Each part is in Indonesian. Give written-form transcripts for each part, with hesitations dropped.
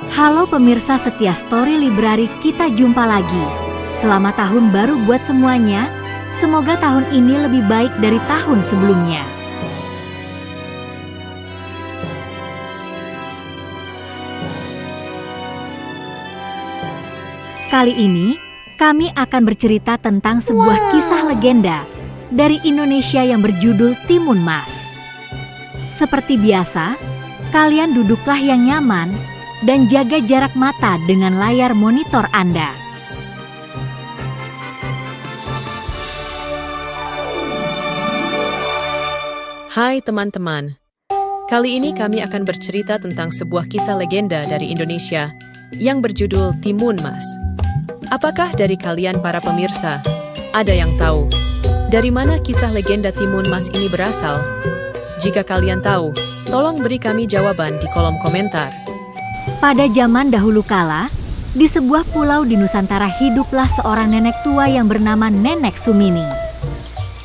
Halo pemirsa setia Story Library, kita jumpa lagi. Selamat tahun baru buat semuanya. Semoga tahun ini lebih baik dari tahun sebelumnya. Kali ini, kami akan bercerita tentang sebuah kisah legenda dari Indonesia yang berjudul Timun Mas. Seperti biasa, kalian duduklah yang nyaman dan jaga jarak mata dengan layar monitor Anda. Hai teman-teman, kali ini kami akan bercerita tentang sebuah kisah legenda dari Indonesia yang berjudul Timun Mas. Apakah dari kalian para pemirsa ada yang tahu dari mana kisah legenda Timun Mas ini berasal? Jika kalian tahu, tolong beri kami jawaban di kolom komentar. Pada zaman dahulu kala, di sebuah pulau di Nusantara hiduplah seorang nenek tua yang bernama Nenek Sumini.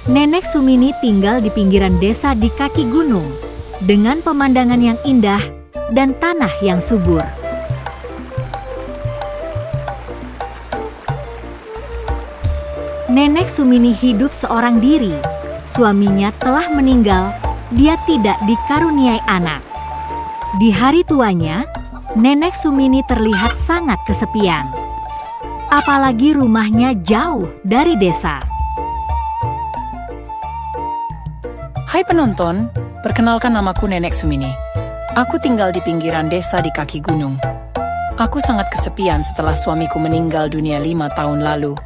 Nenek Sumini tinggal di pinggiran desa di kaki gunung, dengan pemandangan yang indah dan tanah yang subur. Nenek Sumini hidup seorang diri. Suaminya telah meninggal, dia tidak dikaruniai anak. Di hari tuanya, Nenek Sumini terlihat sangat kesepian. Apalagi rumahnya jauh dari desa. Hai penonton, perkenalkan namaku Nenek Sumini. Aku tinggal di pinggiran desa di kaki gunung. Aku sangat kesepian setelah suamiku meninggal dunia 5 tahun lalu.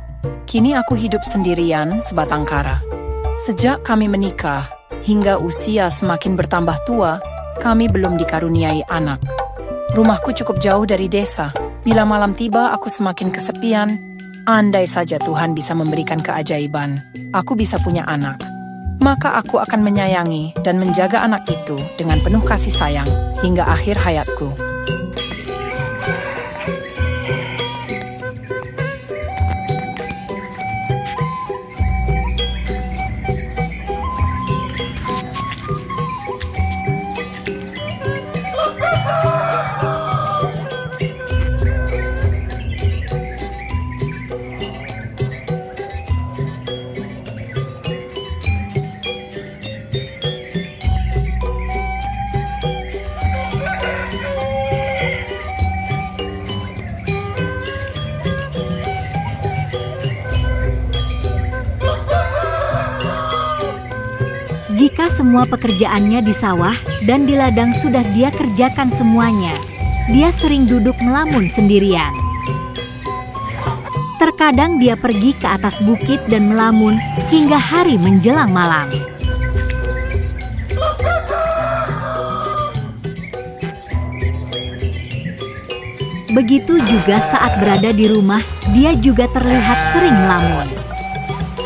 Kini aku hidup sendirian sebatang kara. Sejak kami menikah, hingga usia semakin bertambah tua, kami belum dikaruniai anak. Rumahku cukup jauh dari desa. Bila malam tiba, aku semakin kesepian. Andai saja Tuhan bisa memberikan keajaiban, aku bisa punya anak. Maka aku akan menyayangi dan menjaga anak itu dengan penuh kasih sayang hingga akhir hayatku. Jika semua pekerjaannya di sawah dan di ladang sudah dia kerjakan semuanya, dia sering duduk melamun sendirian. Terkadang dia pergi ke atas bukit dan melamun hingga hari menjelang malam. Begitu juga saat berada di rumah, dia juga terlihat sering melamun.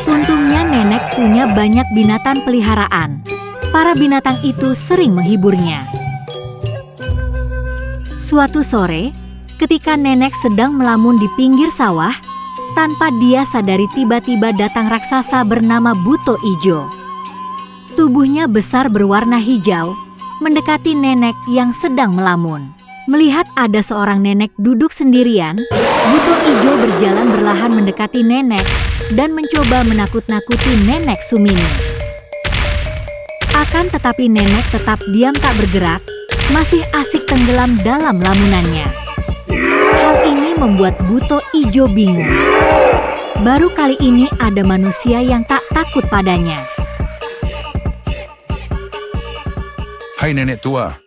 Untungnya nenek punya banyak binatang peliharaan. Para binatang itu sering menghiburnya. Suatu sore, ketika nenek sedang melamun di pinggir sawah, tanpa dia sadari tiba-tiba datang raksasa bernama Buto Ijo. Tubuhnya besar berwarna hijau, mendekati nenek yang sedang melamun. Melihat ada seorang nenek duduk sendirian, Buto Ijo berjalan berlahan mendekati nenek dan mencoba menakut-nakuti Nenek Sumini. Akan tetapi nenek tetap diam tak bergerak, masih asik tenggelam dalam lamunannya. Hal ini membuat Buto Ijo bingung. Baru kali ini ada manusia yang tak takut padanya. Hai nenek tua,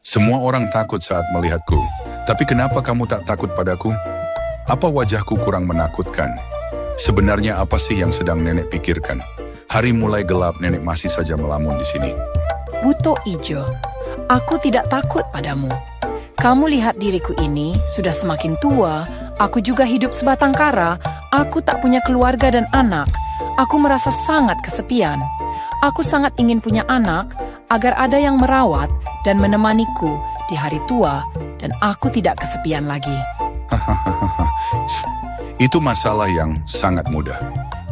semua orang takut saat melihatku. Tapi kenapa kamu tak takut padaku? Apa wajahku kurang menakutkan? Sebenarnya apa sih yang sedang nenek pikirkan? Hari mulai gelap, nenek masih saja melamun di sini. Buto Ijo, aku tidak takut padamu. Kamu lihat diriku ini, sudah semakin tua, aku juga hidup sebatang kara, aku tak punya keluarga dan anak. Aku merasa sangat kesepian. Aku sangat ingin punya anak, agar ada yang merawat dan menemaniku di hari tua, dan aku tidak kesepian lagi. Itu masalah yang sangat mudah.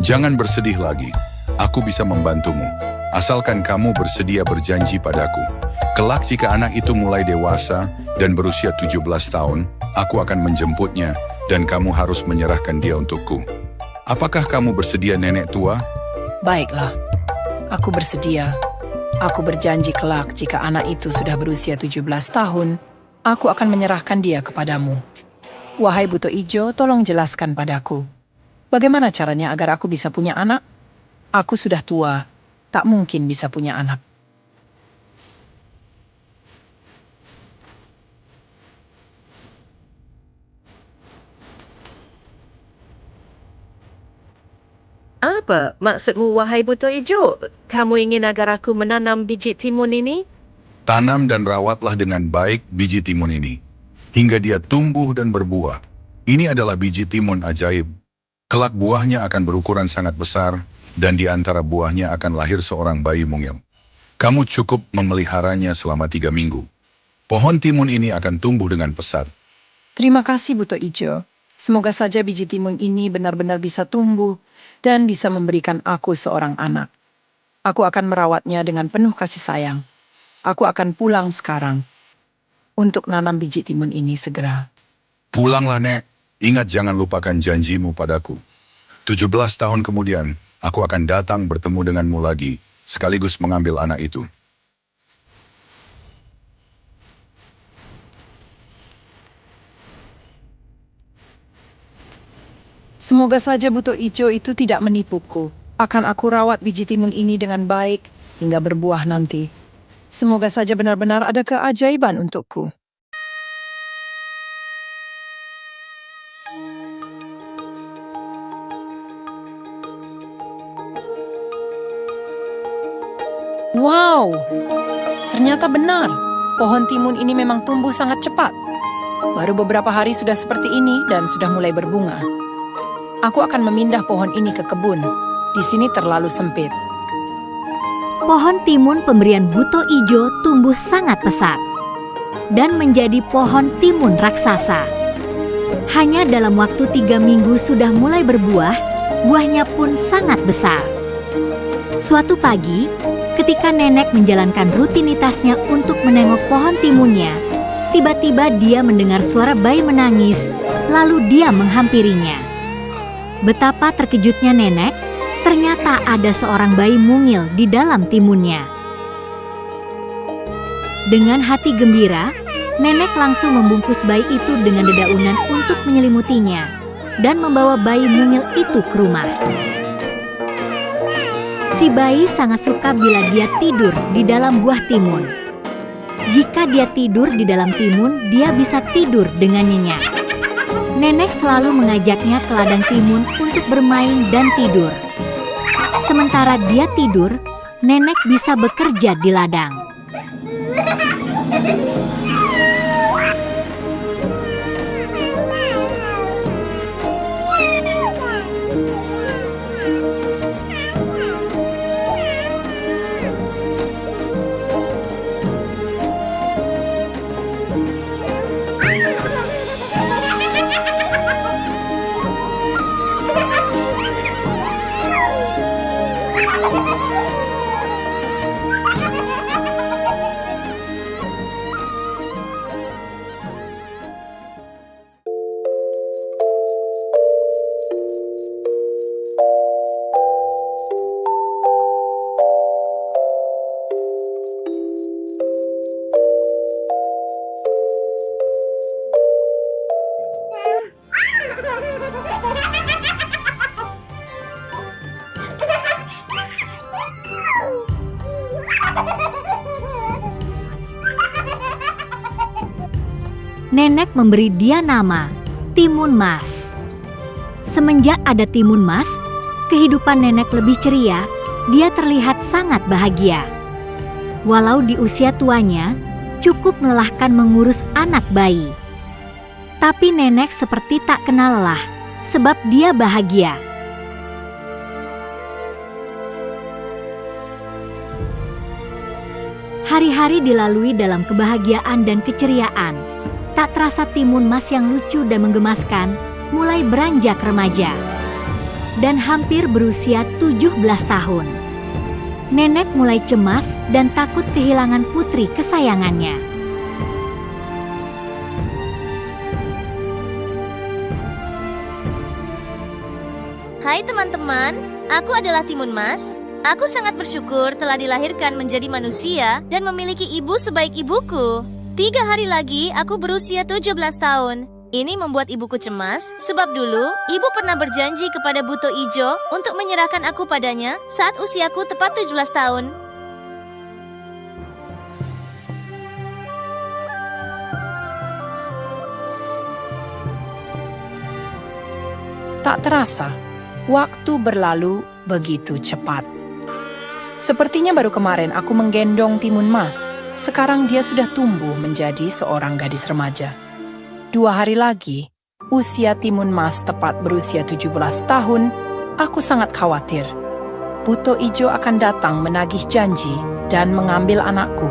Jangan bersedih lagi. Aku bisa membantumu. Asalkan kamu bersedia berjanji padaku. Kelak jika anak itu mulai dewasa, dan berusia 17 tahun, aku akan menjemputnya dan kamu harus menyerahkan dia untukku. Apakah kamu bersedia, nenek tua? Baiklah, aku bersedia. Aku berjanji kelak jika anak itu sudah berusia 17 tahun, aku akan menyerahkan dia kepadamu. Wahai buto ijo, tolong jelaskan padaku. Bagaimana caranya agar aku bisa punya anak? Aku sudah tua, tak mungkin bisa punya anak. Apa maksudmu, wahai buto ijo? Kamu ingin agar aku menanam biji timun ini? Tanam dan rawatlah dengan baik biji timun ini, hingga dia tumbuh dan berbuah. Ini adalah biji timun ajaib. Kelak buahnya akan berukuran sangat besar, dan di antara buahnya akan lahir seorang bayi mungil. Kamu cukup memeliharanya selama 3 minggu. Pohon timun ini akan tumbuh dengan pesat. Terima kasih buto ijo. Semoga saja biji timun ini benar-benar bisa tumbuh dan bisa memberikan aku seorang anak. Aku akan merawatnya dengan penuh kasih sayang. Aku akan pulang sekarang untuk nanam biji timun ini segera. Pulanglah, Nek. Ingat, jangan lupakan janjimu padaku. 17 tahun kemudian, aku akan datang bertemu denganmu lagi, sekaligus mengambil anak itu. Semoga saja buto ijo itu tidak menipuku. Akan aku rawat biji timun ini dengan baik hingga berbuah nanti. Semoga saja benar-benar ada keajaiban untukku. Wow, ternyata benar. Pohon timun ini memang tumbuh sangat cepat. Baru beberapa hari sudah seperti ini dan sudah mulai berbunga. Aku akan memindah pohon ini ke kebun. Di sini terlalu sempit. Pohon timun pemberian buto ijo tumbuh sangat pesat dan menjadi pohon timun raksasa. Hanya dalam waktu 3 minggu sudah mulai berbuah, buahnya pun sangat besar. Suatu pagi, ketika nenek menjalankan rutinitasnya untuk menengok pohon timunnya, tiba-tiba dia mendengar suara bayi menangis, lalu dia menghampirinya. Betapa terkejutnya nenek, ternyata ada seorang bayi mungil di dalam timunnya. Dengan hati gembira, nenek langsung membungkus bayi itu dengan dedaunan untuk menyelimutinya dan membawa bayi mungil itu ke rumah. Si bayi sangat suka bila dia tidur di dalam buah timun. Jika dia tidur di dalam timun, dia bisa tidur dengan nyenyak. Nenek selalu mengajaknya ke ladang timun untuk bermain dan tidur. Sementara dia tidur, nenek bisa bekerja di ladang. Nenek memberi dia nama Timun Mas. Semenjak ada Timun Mas, kehidupan nenek lebih ceria. Dia terlihat sangat bahagia. Walau di usia tuanya, cukup melelahkan mengurus anak bayi. Tapi nenek seperti tak kenal lelah, sebab dia bahagia. Hari-hari dilalui dalam kebahagiaan dan keceriaan. Tak terasa Timun Mas yang lucu dan menggemaskan mulai beranjak remaja dan hampir berusia 17 tahun. Nenek mulai cemas dan takut kehilangan putri kesayangannya. Hai teman-teman, aku adalah Timun Mas. Aku sangat bersyukur telah dilahirkan menjadi manusia dan memiliki ibu sebaik ibuku. 3 hari lagi aku berusia 17 tahun. Ini membuat ibuku cemas, sebab dulu ibu pernah berjanji kepada Buto Ijo untuk menyerahkan aku padanya saat usiaku tepat 17 tahun. Tak terasa, waktu berlalu begitu cepat. Sepertinya baru kemarin aku menggendong Timun Mas. Sekarang dia sudah tumbuh menjadi seorang gadis remaja. 2 hari lagi, usia Timun Mas tepat berusia 17 tahun, aku sangat khawatir. Buto Ijo akan datang menagih janji dan mengambil anakku.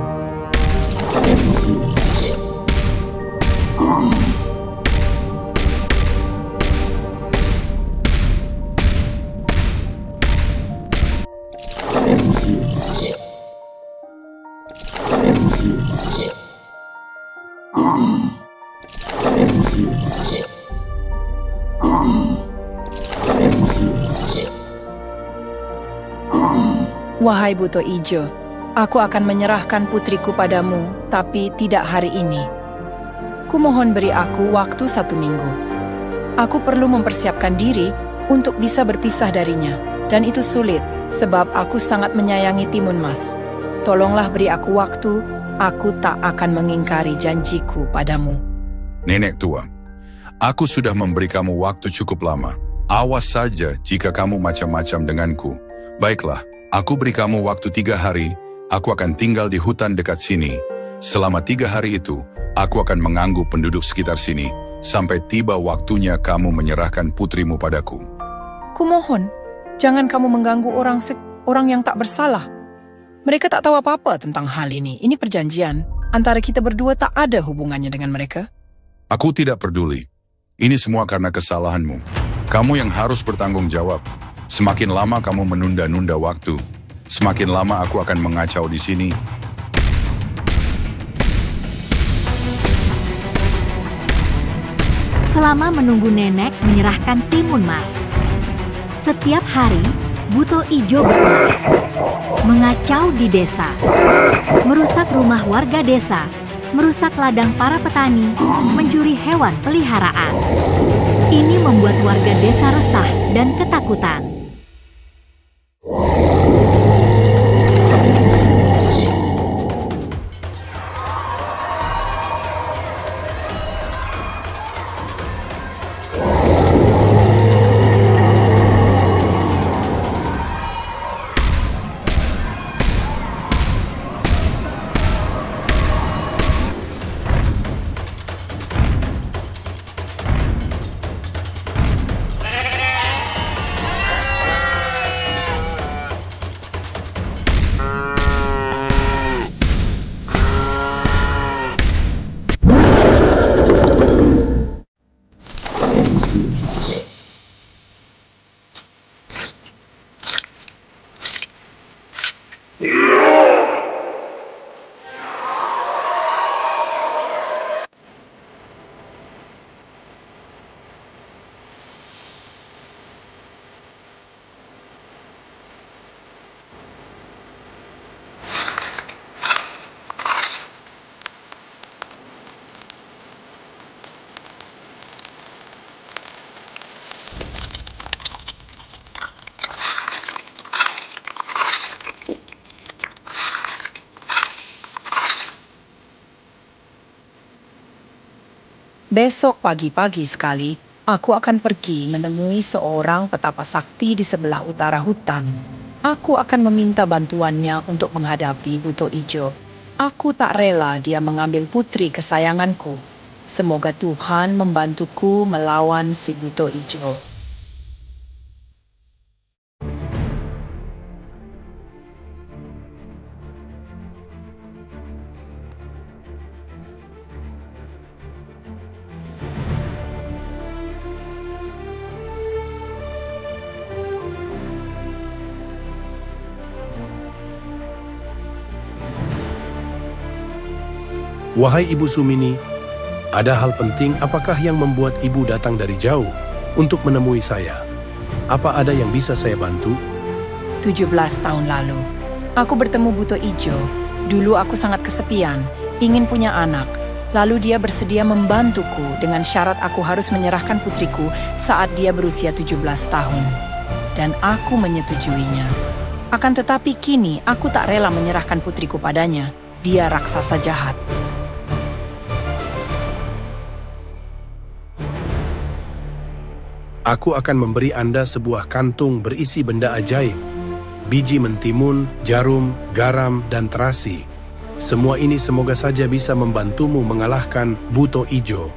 Wahai Buto Ijo, aku akan menyerahkan putriku padamu, tapi tidak hari ini. Kumohon beri aku waktu 1 minggu. Aku perlu mempersiapkan diri untuk bisa berpisah darinya, dan itu sulit sebab aku sangat menyayangi Timun Mas. Tolonglah beri aku waktu, aku tak akan mengingkari janjiku padamu. Nenek tua, aku sudah memberi kamu waktu cukup lama. Awas saja jika kamu macam-macam denganku. Baiklah, aku beri kamu waktu 3 hari, aku akan tinggal di hutan dekat sini. Selama 3 hari itu, aku akan mengganggu penduduk sekitar sini, sampai tiba waktunya kamu menyerahkan putrimu padaku. Kumohon, jangan kamu mengganggu orang yang tak bersalah. Mereka tak tahu apa-apa tentang hal ini. Ini perjanjian. Antara kita berdua tak ada hubungannya dengan mereka. Aku tidak peduli. Ini semua karena kesalahanmu. Kamu yang harus bertanggung jawab. Semakin lama kamu menunda-nunda waktu, semakin lama aku akan mengacau di sini. Selama menunggu nenek menyerahkan Timun Mas, setiap hari Buto Ijo berulah, mengacau di desa, merusak rumah warga desa, merusak ladang para petani, mencuri hewan peliharaan. Ini membuat warga desa resah dan ketakutan. Besok pagi-pagi sekali, aku akan pergi menemui seorang petapa sakti di sebelah utara hutan. Aku akan meminta bantuannya untuk menghadapi Buto Ijo. Aku tak rela dia mengambil putri kesayanganku. Semoga Tuhan membantuku melawan si Buto Ijo. Wahai Ibu Sumini, ada hal penting apakah yang membuat Ibu datang dari jauh untuk menemui saya? Apa ada yang bisa saya bantu? 17 tahun lalu, aku bertemu Buto Ijo. Dulu aku sangat kesepian, ingin punya anak. Lalu dia bersedia membantuku dengan syarat aku harus menyerahkan putriku saat dia berusia 17 tahun. Dan aku menyetujuinya. Akan tetapi kini aku tak rela menyerahkan putriku padanya. Dia raksasa jahat. Aku akan memberi Anda sebuah kantung berisi benda ajaib. Biji mentimun, jarum, garam, dan terasi. Semua ini semoga saja bisa membantumu mengalahkan Buto Ijo.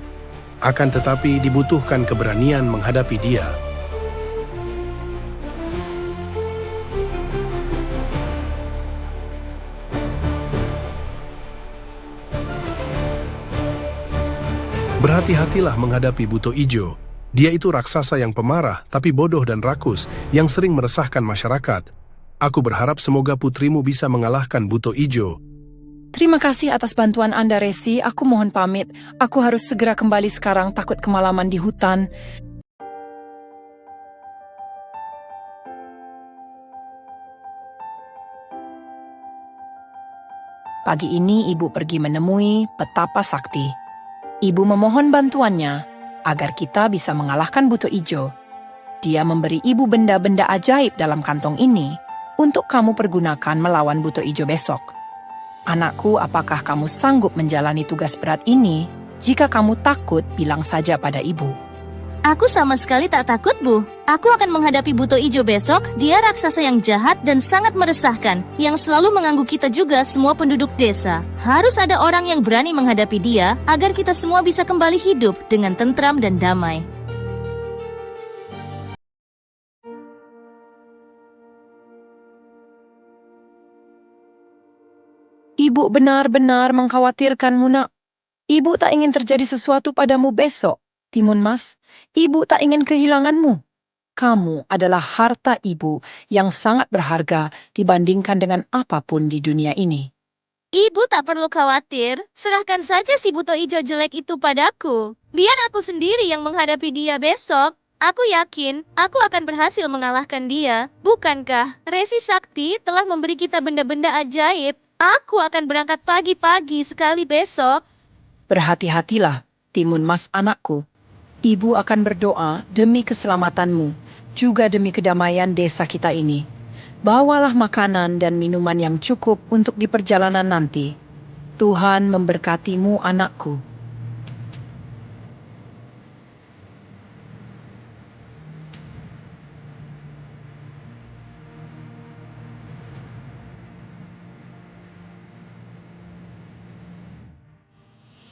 Akan tetapi dibutuhkan keberanian menghadapi dia. Berhati-hatilah menghadapi Buto Ijo. Dia itu raksasa yang pemarah, tapi bodoh dan rakus, yang sering meresahkan masyarakat. Aku berharap semoga putrimu bisa mengalahkan Buto Ijo. Terima kasih atas bantuan Anda, Resi. Aku mohon pamit. Aku harus segera kembali sekarang, takut kemalaman di hutan. Pagi ini ibu pergi menemui Petapa Sakti. Ibu memohon bantuannya agar kita bisa mengalahkan Buto Ijo. Dia memberi ibu benda-benda ajaib dalam kantong ini untuk kamu pergunakan melawan Buto Ijo besok. Anakku, apakah kamu sanggup menjalani tugas berat ini? Jika kamu takut, bilang saja pada ibu. Aku sama sekali tak takut, Bu. Aku akan menghadapi Buto Ijo besok. Dia raksasa yang jahat dan sangat meresahkan, yang selalu mengganggu kita juga semua penduduk desa. Harus ada orang yang berani menghadapi dia, agar kita semua bisa kembali hidup dengan tentram dan damai. Ibu benar-benar mengkhawatirkanmu, nak. Ibu tak ingin terjadi sesuatu padamu besok, Timun Mas. Ibu tak ingin kehilanganmu. Kamu adalah harta ibu yang sangat berharga dibandingkan dengan apapun di dunia ini. Ibu tak perlu khawatir. Serahkan saja si Buto Ijo jelek itu padaku. Biar aku sendiri yang menghadapi dia besok. Aku yakin aku akan berhasil mengalahkan dia. Bukankah Resi Sakti telah memberi kita benda-benda ajaib? Aku akan berangkat pagi-pagi sekali besok. Berhati-hatilah, Timun Mas anakku. Ibu akan berdoa demi keselamatanmu, juga demi kedamaian desa kita ini. Bawalah makanan dan minuman yang cukup untuk di perjalanan nanti. Tuhan memberkatimu, anakku.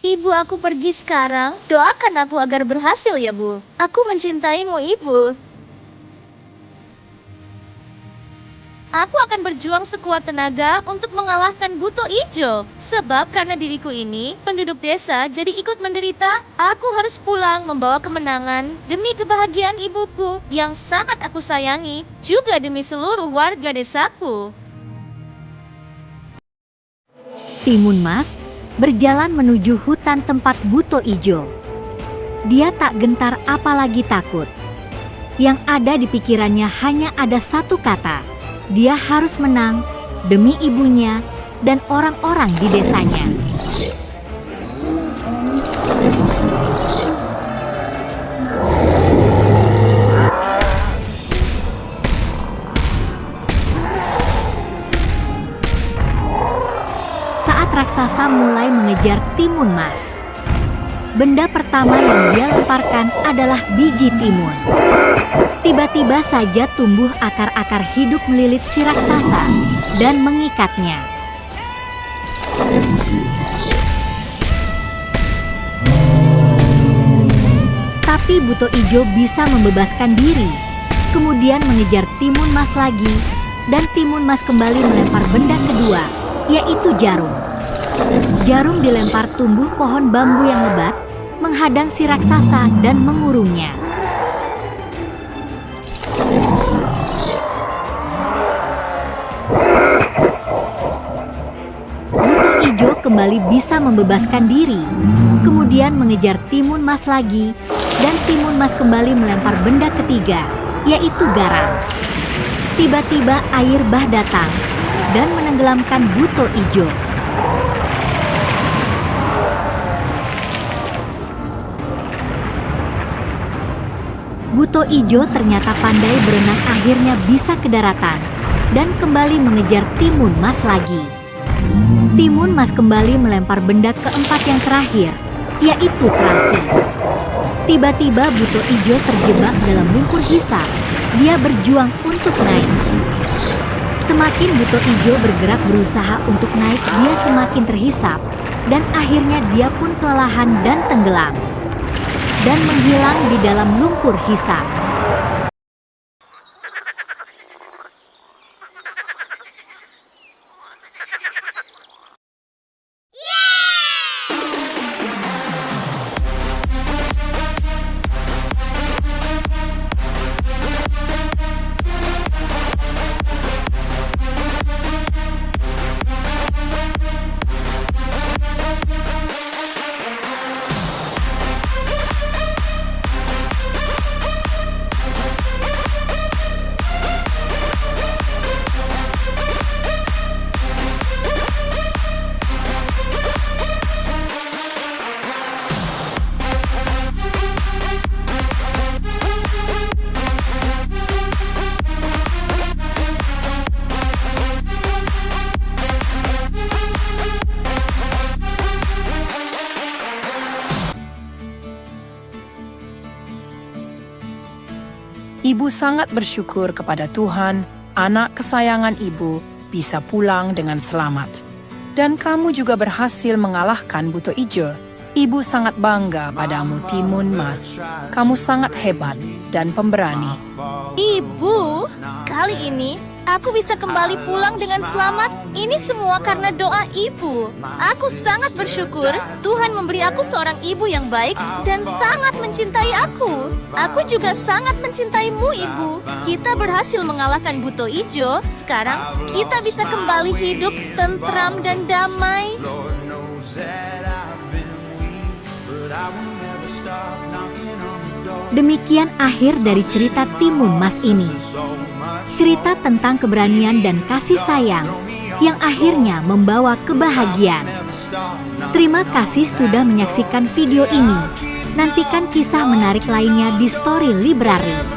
Ibu, aku pergi sekarang. Doakan aku agar berhasil ya, Bu. Aku mencintaimu, Ibu. Aku akan berjuang sekuat tenaga untuk mengalahkan Buto Ijo. Sebab karena diriku ini, penduduk desa jadi ikut menderita. Aku harus pulang membawa kemenangan demi kebahagiaan ibuku yang sangat aku sayangi, juga demi seluruh warga desaku. Timun Mas berjalan menuju hutan tempat Buto Ijo. Dia tak gentar apalagi takut. Yang ada di pikirannya hanya ada satu kata. Dia harus menang demi ibunya dan orang-orang di desanya. Raksasa mulai mengejar Timun Mas. Benda pertama yang dia lemparkan adalah biji timun. Tiba-tiba saja tumbuh akar-akar hidup melilit si raksasa dan mengikatnya. Tapi Buto Ijo bisa membebaskan diri, kemudian mengejar Timun Mas lagi, dan Timun Mas kembali melempar benda kedua, yaitu jarum. Jarum dilempar tumbuh pohon bambu yang lebat, menghadang si raksasa dan mengurungnya. Buto Ijo kembali bisa membebaskan diri, kemudian mengejar Timun Mas lagi, dan Timun Mas kembali melempar benda ketiga, yaitu garam. Tiba-tiba air bah datang dan menenggelamkan Buto Ijo. Buto Ijo ternyata pandai berenang, akhirnya bisa ke daratan dan kembali mengejar Timun Mas lagi. Timun Mas kembali melempar benda keempat yang terakhir, yaitu terasi. Tiba-tiba Buto Ijo terjebak dalam lumpur hisap. Dia berjuang untuk naik. Semakin Buto Ijo bergerak berusaha untuk naik, dia semakin terhisap dan akhirnya dia pun kelelahan dan tenggelam dan menghilang di dalam lumpur hisap. Ibu sangat bersyukur kepada Tuhan, anak kesayangan ibu bisa pulang dengan selamat. Dan kamu juga berhasil mengalahkan Buto Ijo. Ibu sangat bangga padamu, Timun Mas. Kamu sangat hebat dan pemberani. Ibu, kali ini aku bisa kembali pulang dengan selamat. Ini semua karena doa ibu. Aku sangat bersyukur Tuhan memberi aku seorang ibu yang baik dan sangat mencintai aku. Aku juga sangat mencintaimu, Ibu. Kita berhasil mengalahkan Buto Ijo. Sekarang kita bisa kembali hidup tentram dan damai. Demikian akhir dari cerita Timun Mas ini. Cerita tentang keberanian dan kasih sayang yang akhirnya membawa kebahagiaan. Terima kasih sudah menyaksikan video ini. Nantikan kisah menarik lainnya di Story Library.